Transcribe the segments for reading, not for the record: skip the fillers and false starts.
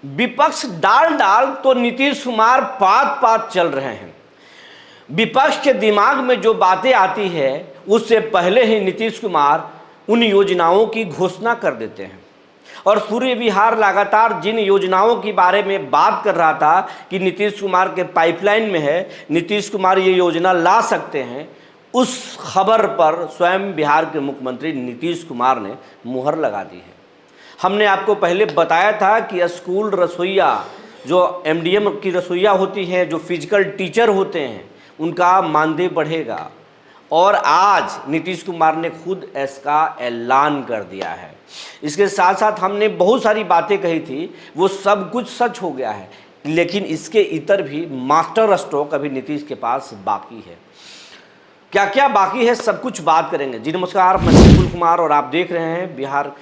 विपक्ष डाल डाल तो नीतीश कुमार पात पात चल रहे हैं। विपक्ष के दिमाग में जो बातें आती है उससे पहले ही नीतीश कुमार उन योजनाओं की घोषणा कर देते हैं। और सूर्य विहार लगातार जिन योजनाओं के बारे में बात कर रहा था कि नीतीश कुमार के पाइपलाइन में है, नीतीश कुमार ये योजना ला सकते हैं, उस खबर पर स्वयं बिहार के मुख्यमंत्री नीतीश कुमार ने मुहर लगा दी है। हमने आपको पहले बताया था कि स्कूल रसोइया, जो एमडीएम की रसोइया होती हैं, जो फिजिकल टीचर होते हैं, उनका मानदेय बढ़ेगा। और आज नीतीश कुमार ने खुद इसका ऐलान कर दिया है। इसके साथ साथ हमने बहुत सारी बातें कही थी, वो सब कुछ सच हो गया है, लेकिन इसके इतर भी मास्टर स्ट्रोक अभी नीतीश के पास बाकी है। क्या क्या बाकी है, सब कुछ बात करेंगे। जी नमस्कार, मैं विपुल कुमार और आप देख रहे हैं बिहार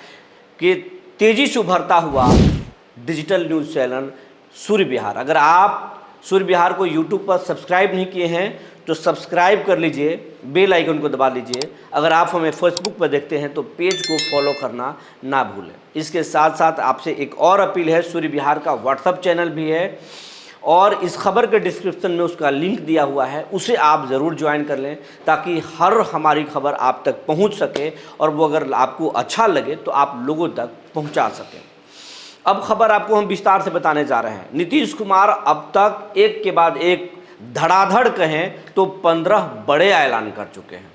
के तेजी से उभरता हुआ डिजिटल न्यूज़ चैनल सूर्य विहार। अगर आप सूर्य विहार को यूट्यूब पर सब्सक्राइब नहीं किए हैं तो सब्सक्राइब कर लीजिए, बेल आइकन को दबा लीजिए। अगर आप हमें फेसबुक पर देखते हैं तो पेज को फॉलो करना ना भूलें। इसके साथ साथ आपसे एक और अपील है, सूर्य विहार का व्हाट्सएप चैनल भी है और इस खबर के डिस्क्रिप्शन में उसका लिंक दिया हुआ है, उसे आप ज़रूर ज्वाइन कर लें ताकि हर हमारी खबर आप तक पहुंच सके और वो अगर आपको अच्छा लगे तो आप लोगों तक पहुंचा सकें। अब खबर आपको हम विस्तार से बताने जा रहे हैं। नीतीश कुमार अब तक एक के बाद एक धड़ाधड़ कहें तो 15 बड़े ऐलान कर चुके हैं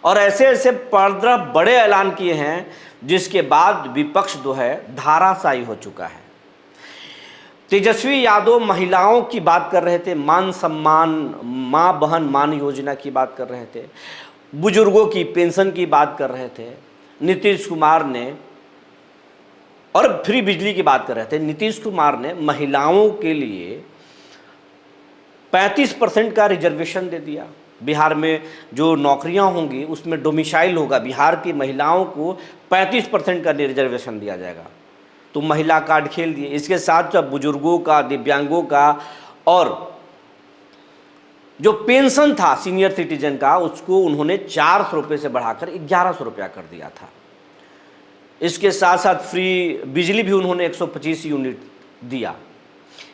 और ऐसे ऐसे 15 बड़े ऐलान किए हैं जिसके बाद विपक्ष जो है धाराशायी हो चुका है। तेजस्वी यादव महिलाओं की बात कर रहे थे, मान सम्मान, माँ बहन मान योजना की बात कर रहे थे, बुजुर्गों की पेंशन की बात कर रहे थे नीतीश कुमार ने, और फ्री बिजली की बात कर रहे थे। नीतीश कुमार ने महिलाओं के लिए 35% का रिजर्वेशन दे दिया। बिहार में जो नौकरियां होंगी उसमें डोमिसाइल होगा, बिहार की महिलाओं को 35% का रिजर्वेशन दिया जाएगा। तो महिला कार्ड खेल दिए। इसके साथ साथ बुजुर्गों का, दिव्यांगों का और जो पेंशन था सीनियर सिटीजन का, उसको उन्होंने 400 रुपये से बढ़ाकर 1100 रुपया कर दिया था। इसके साथ साथ फ्री बिजली भी उन्होंने 125 यूनिट दिया।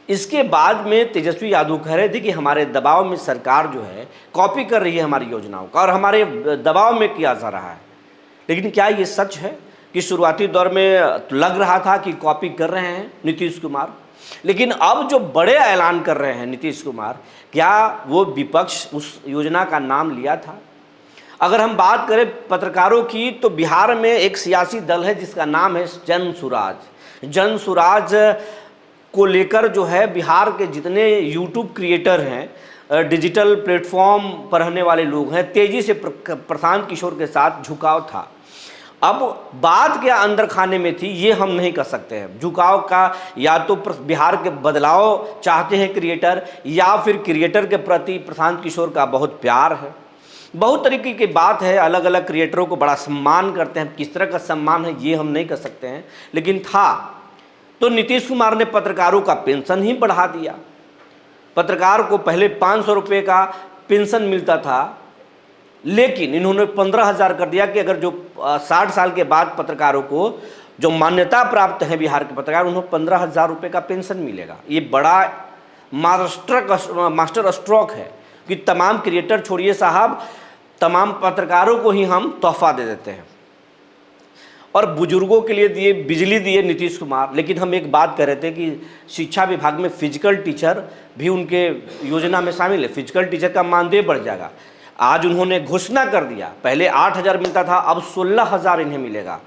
इसके बाद में तेजस्वी यादव कह रहे थे कि हमारे दबाव में सरकार जो है कॉपी कर रही है हमारी योजनाओं का और हमारे दबाव में किया जा रहा है। लेकिन क्या ये सच है कि शुरुआती दौर में लग रहा था कि कॉपी कर रहे हैं नीतीश कुमार, लेकिन अब जो बड़े ऐलान कर रहे हैं नीतीश कुमार, क्या वो विपक्ष उस योजना का नाम लिया था? अगर हम बात करें पत्रकारों की तो बिहार में एक सियासी दल है जिसका नाम है जन सुराज। जन सुराज को लेकर जो है बिहार के जितने यूट्यूब क्रिएटर हैं, डिजिटल प्लेटफॉर्म पर रहने वाले लोग हैं, तेज़ी से प्रशांत किशोर के साथ झुकाव था। अब बात क्या अंदर खाने में थी ये हम नहीं कर सकते हैं। झुकाव का या तो बिहार के बदलाव चाहते हैं क्रिएटर, या फिर क्रिएटर के प्रति प्रशांत किशोर का बहुत प्यार है। बहुत तरीके की बात है, अलग अलग क्रिएटरों को बड़ा सम्मान करते हैं। किस तरह का सम्मान है ये हम नहीं कर सकते हैं, लेकिन था तो नीतीश कुमार ने पत्रकारों का पेंशन ही बढ़ा दिया। पत्रकार को पहले 500 रुपये का पेंशन मिलता था, लेकिन इन्होंने 15,000 कर दिया कि अगर जो 60 साल के बाद पत्रकारों को जो मान्यता प्राप्त है बिहार के पत्रकार, उन्हें 15,000 रुपये का पेंशन मिलेगा। ये बड़ा मास्टर स्ट्रोक है कि तमाम क्रिएटर छोड़िए साहब, तमाम पत्रकारों को ही हम तोहफा दे देते हैं। और बुजुर्गों के लिए दिए, बिजली दिए नीतीश कुमार। लेकिन हम एक बात कर रहे थे कि शिक्षा विभाग में फिजिकल टीचर भी उनके योजना में शामिल है। फिजिकल टीचर का मानदेय बढ़ जाएगा। आज उन्होंने घोषणा कर दिया, पहले 8,000 मिलता था, अब 16,000 इन्हें मिलेगा।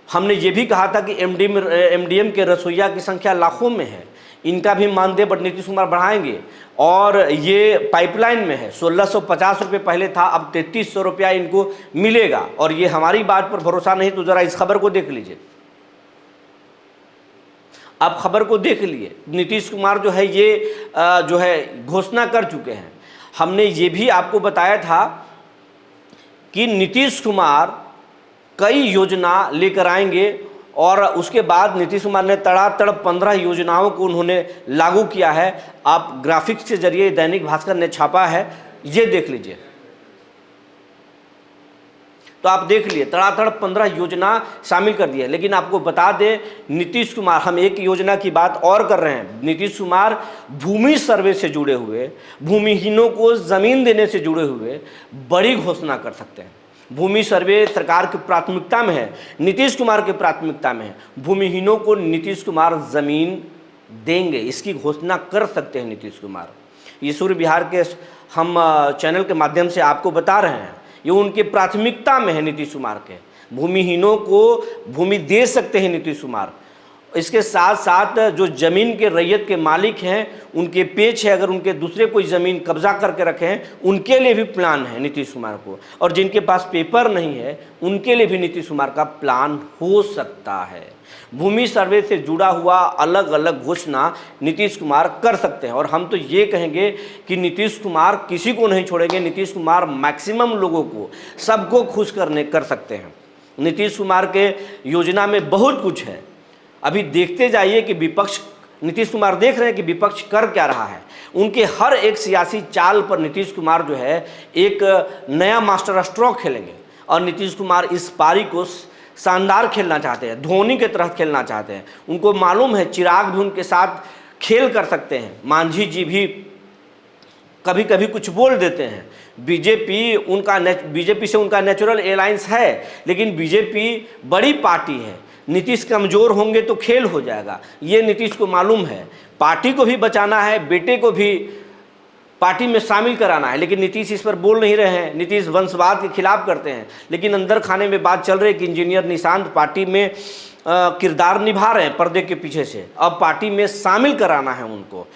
हमने ये भी कहा था कि एमडीएम के रसोइया की संख्या लाखों में है, इनका भी मानदेय नीतीश कुमार बढ़ाएंगे। और ये पाइपलाइन में है, 1650 रुपये पहले था, अब 3300 रुपया इनको मिलेगा। और ये हमारी बात पर भरोसा नहीं तो ज़रा इस खबर को देख लीजिए। आप खबर को देख लिए, नीतीश कुमार जो है ये जो है घोषणा कर चुके हैं। हमने ये भी आपको बताया था कि नीतीश कुमार कई योजना लेकर आएंगे और उसके बाद नीतीश कुमार ने तड़ातड़ 15 योजनाओं को उन्होंने लागू किया है। आप ग्राफिक्स के जरिए दैनिक भास्कर ने छापा है, ये देख लीजिए। तो आप देख लिए तड़ातड़ 15 योजना शामिल कर दिया। लेकिन आपको बता दें, नीतीश कुमार, हम एक योजना की बात और कर रहे हैं, नीतीश कुमार भूमि सर्वे से जुड़े हुए, भूमिहीनों को ज़मीन देने से जुड़े हुए बड़ी घोषणा कर सकते हैं। भूमि सर्वे सरकार की प्राथमिकता में है, नीतीश कुमार की प्राथमिकता में है। भूमिहीनों को नीतीश कुमार ज़मीन देंगे, इसकी घोषणा कर सकते हैं नीतीश कुमार। ये सूर्य बिहार के हम चैनल के माध्यम से आपको बता रहे हैं, ये उनकी प्राथमिकता में है नीतीश कुमार के। भूमिहीनों को भूमि दे सकते हैं नीतीश कुमार। इसके साथ साथ जो ज़मीन के रैयत के मालिक हैं, उनके पेच है, अगर उनके दूसरे कोई ज़मीन कब्जा करके रखे हैं, उनके लिए भी प्लान है नीतीश कुमार को। और जिनके पास पेपर नहीं है, उनके लिए भी नीतीश कुमार का प्लान हो सकता है। भूमि सर्वे से जुड़ा हुआ अलग अलग घोषणा नीतीश कुमार कर सकते हैं। और हम तो ये कहेंगे कि नीतीश कुमार किसी को नहीं छोड़ेंगे। नीतीश कुमार मैक्सिमम लोगों को, सबको खुश कर सकते हैं। नीतीश कुमार के योजना में बहुत कुछ है। अभी देखते जाइए कि विपक्ष, नीतीश कुमार देख रहे हैं कि विपक्ष कर क्या रहा है। उनके हर एक सियासी चाल पर नीतीश कुमार जो है एक नया मास्टर स्ट्रोक खेलेंगे। और नीतीश कुमार इस पारी को शानदार खेलना चाहते हैं, धोनी के तरह खेलना चाहते हैं। उनको मालूम है चिराग भी उनके साथ खेल कर सकते हैं, मांझी जी भी कभी कभी कुछ बोल देते हैं। बीजेपी से उनका नेचुरल अलायंस है, लेकिन बीजेपी बड़ी पार्टी है। नीतीश कमज़ोर होंगे तो खेल हो जाएगा, ये नीतीश को मालूम है। पार्टी को भी बचाना है, बेटे को भी पार्टी में शामिल कराना है, लेकिन नीतीश इस पर बोल नहीं रहे हैं। नीतीश वंशवाद के खिलाफ करते हैं, लेकिन अंदर खाने में बात चल रही है कि इंजीनियर निशांत पार्टी में किरदार निभा रहे हैं पर्दे के पीछे से। अब पार्टी में शामिल कराना है उनको,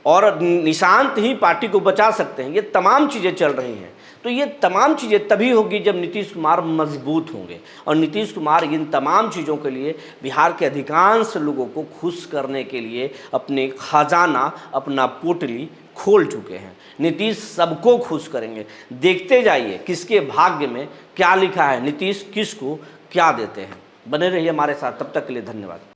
और निशांत ही पार्टी को बचा सकते हैं। ये तमाम चीज़ें चल रही हैं। तो ये तमाम चीज़ें तभी होगी जब नीतीश कुमार मजबूत होंगे। और नीतीश कुमार इन तमाम चीज़ों के लिए बिहार के अधिकांश लोगों को खुश करने के लिए अपने खजाना, अपना पोटली खोल चुके हैं। नीतीश सबको खुश करेंगे। देखते जाइए किसके भाग्य में क्या लिखा है, नीतीश किसको क्या देते हैं। बने रहिए हमारे साथ, तब तक के लिए धन्यवाद।